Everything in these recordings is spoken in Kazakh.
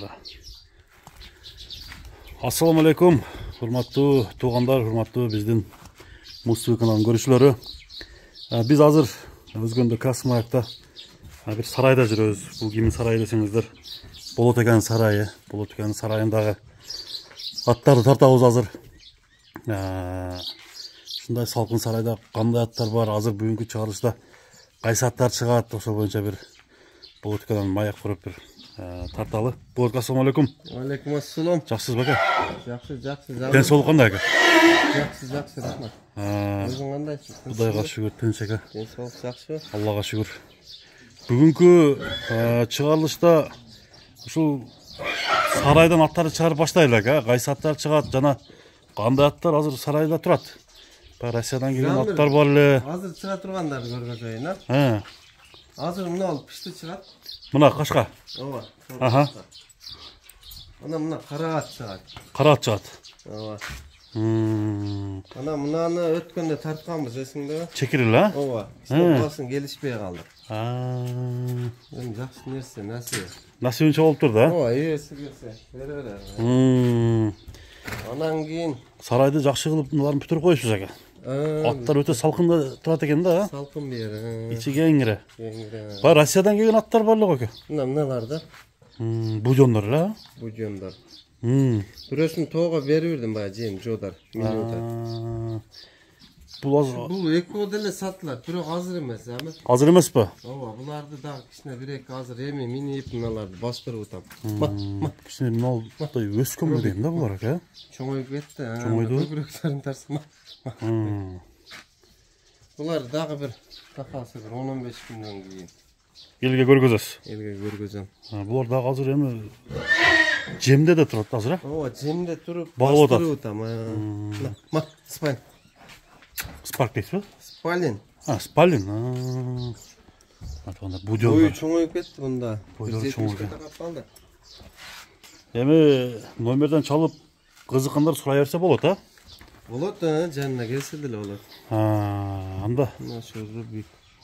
Bismillah. Assalamu alaikum. Hurmattуу tuğanlar, hurmattуу биздин Муз каналынын көрүүчүлөрү. Биз азыр Өзгөндө Красноярда бир сарайда жүрөбүз. Бул кимдин сарайы десеңиздер, Болот экенин сарайы. Болот экенин сарайындагы аттарды тартабыз азыр. Ушундай салкын сарайда кандай аттар бар? Азыр бүгүнкү чыгарылышта кайсы аттар чыгат? Ошол боюнча бир Болот экенин маяк көрүп бир тарталы. Болот, ассалам алейкум. Алейкум ассалам. Жакшысыз бака? Жакшы. Ден соолук кандай ака? Жакшы, рахмат. Өзүң кандайсың? Кудайга шүгүр, тынч ака. Ден соолук жакшы. Аллага шүгүр. Бүгүнкү чыгарылышта ушул сарайдан аттарды чыгарып баштайлы ака. Кайсы аттар чыгат жана кандай аттар азыр сарайда турат? Россиядан келген аттар бар эле. Азыр чыга тургандарды көргөзөйүн, а? Азыр мына алып пишти чыгат. Мына кашка. Ооба. Аха. Мына кара ат чыгат. Кара ат чыгат. Ооба. Мынаны өткөндө тартканбыз, эсиңдеби? Чекирил, а? Ооба. Басын келишпей калды. Жакшы нерсе, насип. Насибинче болуп тур да? Ооба, ээси келсе, бере. Анан кийин сарайды жакшы кылып мыналарын бүтүрүп коюшпуз ака. Аттар өтө салкында турат экен да? Салкын бери. Ичи кеңире. Бай Россиядан келген аттар барлык ака. Мыналар да. Будёндар эле, а? Будёндар. Бирөөсүн тоого берип бердим баягы жем жодар. Бул экөө деле сатылат, бирок азыр эмес, ами. Азыр эмеспи? Ооба, буларды дагы кичине бир-эки азыр эми минип мыналарды бастырып атам. Кичине мындай өскөнбү дейм да булар ака. Чоңоюп кетти. Чоңойду. Көбүрөөктөрүн тарсам. Булар дагы бир такасы бир 10-15 күндөн кийин Элге көргөзөсүз. элге көргөзөм. Булар дагы азыр эми жемде да турат азыр, а? Ооба, жемде туруп Багып атат. бастырып атам. Спайн. Спарк дейсизби? Спалин. Спалин. Атганда Ой, будёндар. чоңоюп кетти бунда. Бойлору чоңойгон. Калды. Эми номерден чалып кызыккандар сурай берсе болот, а? Болот, жанына келсе деле болот. Анда Мына ошо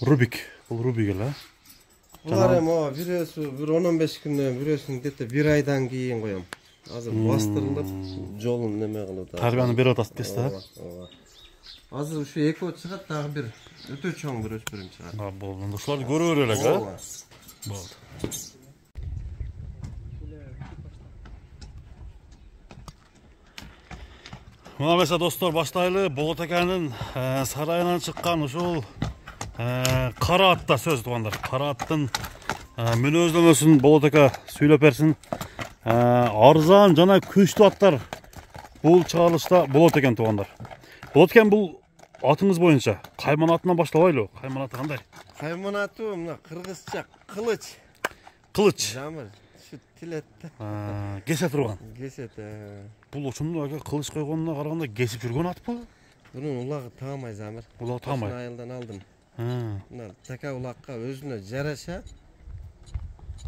Рубик. Бул Рубик эле. Булар эми бирөөсү бир 15 күндөн, бирөөсүн где-то 1 айдан кийин коем. Азыр бастырылып, жолун неме кылып атат. Тарбияны берип атасыз дейсиз да? Ооба. Азыр ушу экөө чыгат, дагы бир өтө чоң бир өспүрүм чыгат. Болду. Ушуларды көрө берели, а? Ооба. Болду. Мына эмесе достор, баштайлы. Болот экенин сарайынан чыккан ушул кара аттар сөз тугандар. Кара аттын мүнөздөмөсүн Болот эке сүйлөп берсин. Арзан жана күчтүү аттар бул чыгарылышта болот экен тугандар. Болот экен бул атыңыз боюнча кайман атынан баштабайлы? Кайман аты кандай? Кайман аты мына кыргызча кылыч. Кылыч. Жамыр. Шу тилетти. Кесе турган. Кесет. Бул ошондо ака кылыч койгонуна караганда кесип жүргөн атпы? Бунун улагы таамай замыр. Улагы таамай. Айылдан алдым. Мына така улакка өзүнө жараша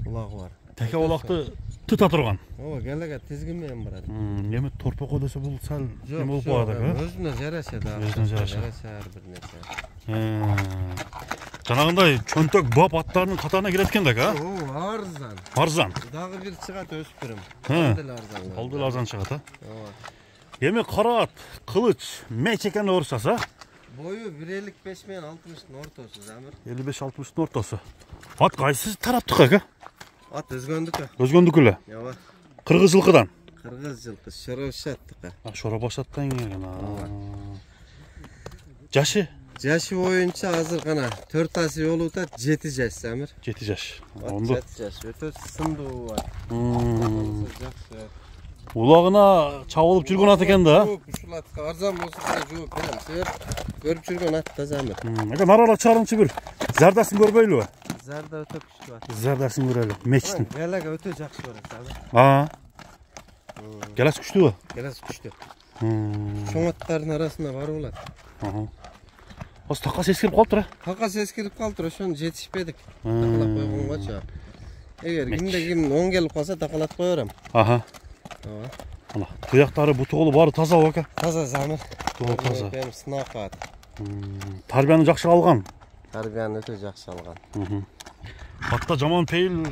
улагы бар. Теке улакты тута турган. Ооба, келеге тизгин менен барат. Эми торпокко десе бул сал эме болуп калат ака. Өзүнө жараша да. Өзүнө жараша. Жарашар бир нерсе. Жанагындай чөнтөк бап аттарынын катарына кирет экен да ака. Ооба, арзан. Арзан. Дагы бир чыгат өспүрүм. Деле арзан. Ал деле арзан чыгат, а? Ооба. Эми кара ат, кылыч, меч экени орусчасы, а? Бою 1.55 менен 60-тын ортосу замыр. 55-60-тын ортосу. Ат кайсы тараптыкы ака? Ат өзгөндүкү. Өзгөндүкү эле. Ооба. Кыргыз жылкыдан. Кыргыз жылкы, Шоробшаттыкы. Шоробашаттан келген. Жашы? Жашы боюнча азыр гана 4 асы болуп атат, 7 жаш замыр. 7 жаш. 7 жаш. Өтө сындуу бар. Жакшы. Улагына чабылып жүргөн ат экен да? Ушул атка арзан болсо да жооп берем. Себеп көрүп жүргөн ат да замыр. Ака наралап чыгарыңчы бир. Зардасын көрбөйлүбү? Зарда өтө күчтүү ат. Зардасын көрөлү. Мечтин. Келеге өтө жакшы барат замыр. Келес күчтүүбү? Келес күчтүү. Чоң аттардын арасына барып алат. Осы такас эскирип калыптыр, а? Такас эскирип калыптыр, ошону жетишпедик. Такалап койгонгочу. Эгер кимде ким 10 келип калса такалап кое берем. Ооба. Ана, туяктары, бутуголу баары тазабы ака? Таза замыр. Таза. Эми сынак ат. Тарбияны жакшы алган. Тарбияны өтө жакшы алган. Атта жаман пейил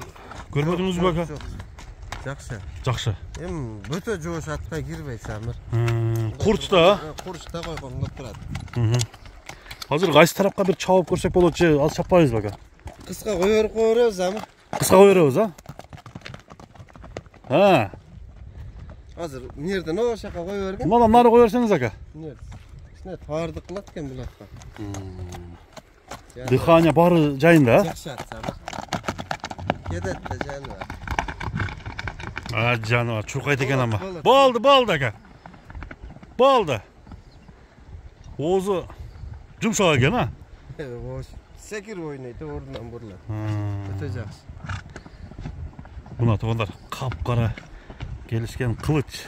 көрмөдүңүзбү ака? Жақсы. Жақсы. Бөтө жоош атпай кирбей Самир. Курчта. Курчта койгондо турат. Азыр кайсы тарапка бир чабып көрсөк болот же аз чаппайбызбы ака? Кыска коёр беребиз Самир. Кыска кое беребиз, а? Азыр мынерден о жака кое берген. Мына нары кое берсеңиз ака. Кичине таардык кылат экен булатка. Дыхание бары жайында, Жакшат Самир. Кетет да жаныбар. Жаныбар чуркайт экен ама. Болду ака. Болду. Оозу жумшак экен, а? Секир ойнойт, ордунан бурулат. Өтө жакшы. Мына туугандар капкара келишкен кылыч.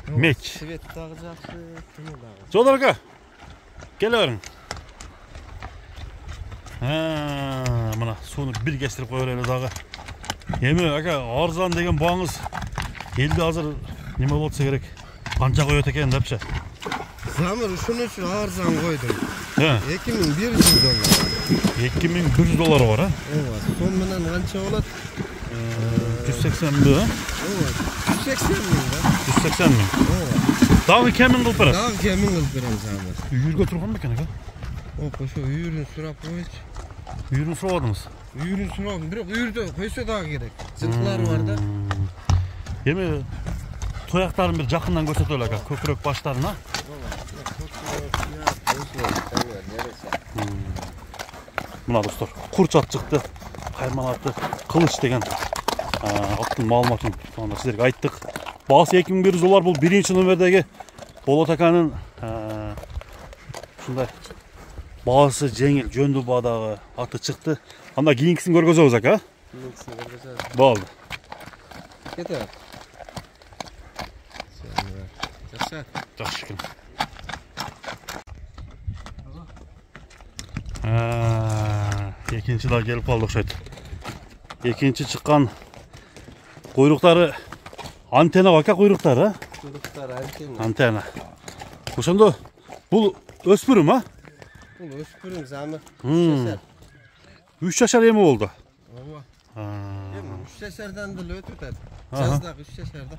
Меч. Свет дагы жакшы, күнү дагы. Жолдар ака. Келе бериң. Мына сууну бир кештирип кое берели дагы. Эми ака арзан деген баңыз элде азыр неме болса керек. Канча коет экен депчи. Самир ушуну үчүн арзан койдум. 2100 доллар. 2100 доллары бар, а? Ооба, сом менен канча болот? 180 миң, а? Ооба, 180 миң да. 180 миң. Ооба. Дагы кемин кылып берет. Дагы кемин кылып берем Самир. Үйүргө турган бекен ака? Ошо үйүрүн сурап койчу. Үйүрүн сурабадыңыз? Үйүрүн сурабым, бирок үйүрдө койсо дагы керек. Жылкылары бар да. Эми тояктарын бир жакындан көрсөтөлү ака, көкүрөк баштарына. Мына достор, курчат чыкты, кайманаты, кылыч деген аттын маалыматын силерге айттык. Баасы 2100 доллар, бул биринчи номердеги Болот аканын ушундай баасы жеңил, жөндүү баадагы аты чыкты. Анда кийинкисин көргөзөбүз ака. Кийинкисин көргөзөбүз. Болду. Кетет. Жакшы экен. Экинчи да келип калды окшойт. Экинчи чыккан куйруктары антенна бака куйруктары, а? Куйруктары антенна. Антенна. Ошондо бул өспүрүм, а? Бул өспүрүм Самир. 3 жашар эми болду. Ооба. Эми 3 жашардан деле өтүп атат. Жаздагы 3 жашарда.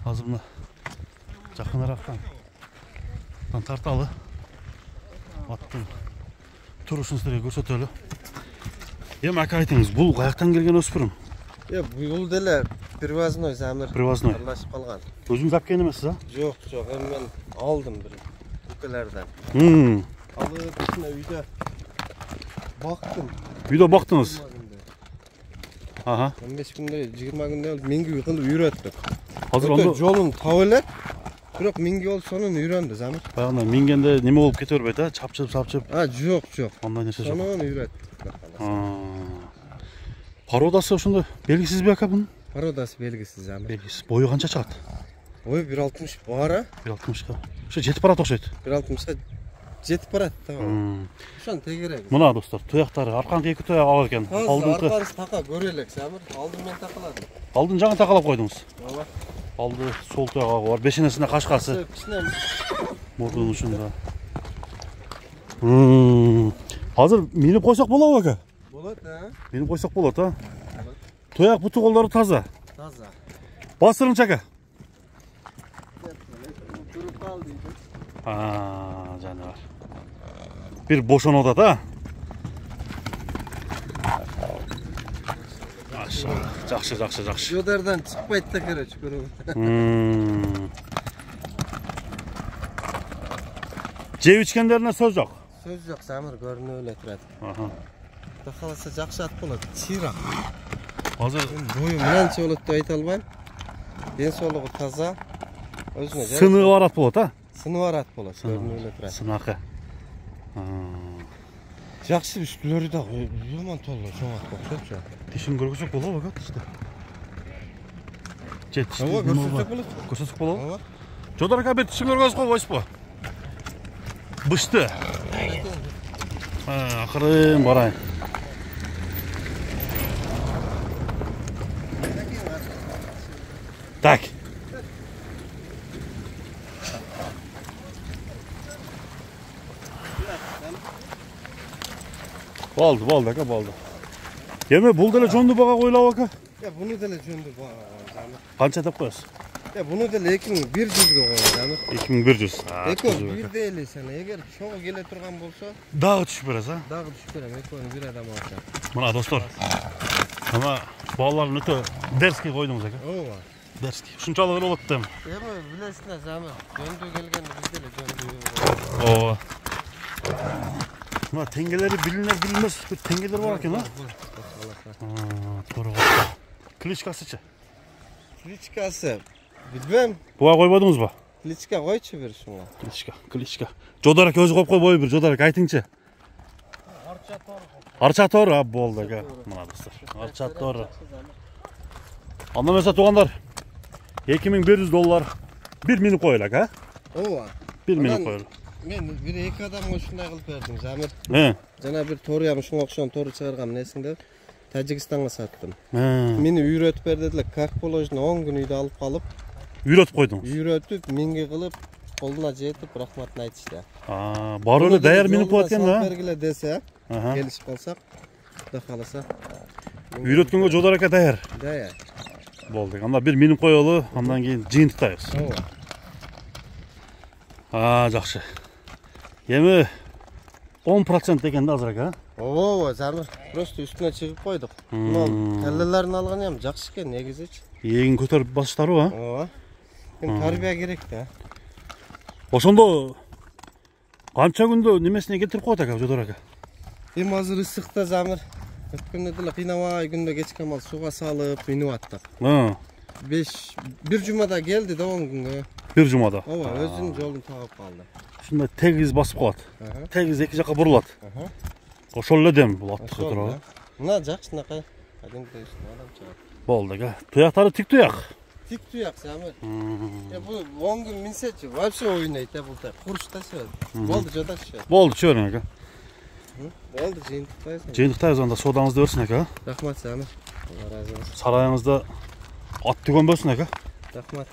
Азыр мына жакыныраактан тарталы. Аттын турушун силерге көрсөтөлү. Эми ака айтыңыз, бул каяктан келген өспүрүм? Бул деле привозной Самир. Привозной. Аралашып калган. Өзүңүз алып эмессиз, а? Жок, эми мен алдым бир укелерден. Алып кичине үйдө бактым. Үйдө бактыңыз? 15 күндө, 20 күндө миңги кылып үйрөттүк. Азыр ондо жолун таап элек, бирок миңги болуп сонун үйрөндү Самир. Баягында миңгенде неме болуп кете бербейт, а? Чапчып. Жок. Андай нерсе жок. Сонун үйрөттүк. Породасы ошондо белгисизби ака бунун? Породасы белгисиз Самир. Белгисиз. Бою канча чыгат? Бою 1.60 бар, а? 1.60га. Ошо жетип барат окшойт. 1.60га жетип барат да. Ошону тегерек. Мына достор, туяктары арканкы эки туяк ага экен. Арканыз така көрө элек Самир. Алдын мен такаладым. Алдын жаңы такалап койдуңуз. Ооба. Алды сол туягы бар, бешенесине кашкасы. Кичине мурдун ушунда. Азыр минип койсок болобу ака? Болот, а? Минип койсок болот, а? Туяк буту колдору таза. Таза. Басырыңчы ака. Туруп кал дейт. Жаныбар. Бир бошонуп атат, а? Жакшы. Жодардан чыкпайт да короче, көрөбүз. Жеп ичкендерине сөз жок. Сөз жок, Самир көрүнүп эле турат. Кудай кааласа жакшы ат болот, чыйрак. Азыр бою мынанча болот деп айта албайм. Ден соолугу таза. Өзүнө сыны бар ат болот, а? Сыны бар ат болот, көрүнүп эле турат. Сынакы. Жакшы үстүлөрү да жаман толуу, чоң ат окшойчу. Тишин көргөзсөк болобу ака тишти? Ооба, көрсөтсөк болот. Көрсөтсөк болобу? Ооба. Жодар ака бир тишин көргөзүп койбойсузбу? Бышты. Акырын барайын. Так. Болду ака, болду. Эми бул деле жондуу бага койлоп ака. Ya bunu dele jönді bu Zamir. Qancha deb qo'yasiz? Ya bunu dele 2100 ga qo'yamiz Zamir. 2100. Ekon bir deyli sana. Eğer çoğu gele turgan bolsa, Dağı tushib berasiz, ha? dağı düşüp berem. Ekon bir adam alsa. Mana do'stlar. Ama bolalarni o'ta darsga qo'ydingiz aka. Ova. Darsga. Shunchalik bo'lyapti. Ema bilesizlar Zamir. Jönді kelgende biz dele jönді. Oo. Mana tengeleri bilinar bilmez bir tengeler var ekan, ha? To'g'ri. Klitchkasichi. Klichkasi. Bilmem. Buga qo'ybadingizmi? Klichka qo'ychi bir shunga. Klichka. Jo'darak o'zi qo'yib qo'y, bir Jo'darak aytingchi. Archa to'g'ri, ha, bo'ldi aka. Mana do'stlar. Archa to'g'ri. Anlamasa tuğanlar. $2100 bir mini qo'yilak, ha? Ova. Bir mini Anan- qo'yilak. Men bir iki adamga shunday qilib berdim Zamir. He. Jana bir to'riyam shunga o'xshagan to'ri chiqargan nesinde Tojikistonga satdim. He. Meni uyratib berdilar. Как положено 10 kun uyda olib qolib, Uyratib qo'ydingiz. uyratib, menga qilib, qo'lina jetib rahmatni aytishdi. Ha, bor o'li dayar mini qo'yatgan-da. Bergila desa, Aha. kelishib qolsak, xudo xolasa. Uyratganga Jo'daraka dayar. Daya. Bo'ldi. Anda bir mini qo'yali, ondan keyin jin tutaymiz. Ova. Ha, yaxshi. Yemi 10% deganda azroq, ha? Ova, Zamir. Просто üstüne chiqib qo'ydik. Buni kallalarni olgani ham yaxshi ekan, negizichi. Yegin ko'tarib bosishlaru, ha? Ova. Kim tarbiya kerak-da. O'shanda qancha kunda nimesini keltirib qo'yadi aka Jo'daraka? Hem hozir issiqda Zamir. O'tganda dila qiynavay kunda kechqamal suvga solib, miniyatdik. Ha, Bir jumada keldi da 10 kunga. bir jumada. Ova, o'zining yo'lini topib qoldi. Shunda tegiz bosib qo'yadi. Aha. Tegiz ikki yoqqa buriladi. Aha. O'sholla dem bo'ladi O'sholla. Buna yaxshi shunaqa. Qadimgi adam chiqadi. Bo'ldi aka. Tuyoqlari tik tuyoq. Tik tuyoq Zamir. Ya bu 10 kun minsachi, вообще o'ynaydi bu da. Qurish tashladi. Bo'ldi, joda tushadi. Bo'ldi, tushavering aka. Bo'ldi, jin tutaysan. Jeyniqtaymiz onda sodangizni bersin aka. Rahmat Zamir. Allah razı olsun. Sarayingizda ot tugon bo'lsin aka. Rahmat.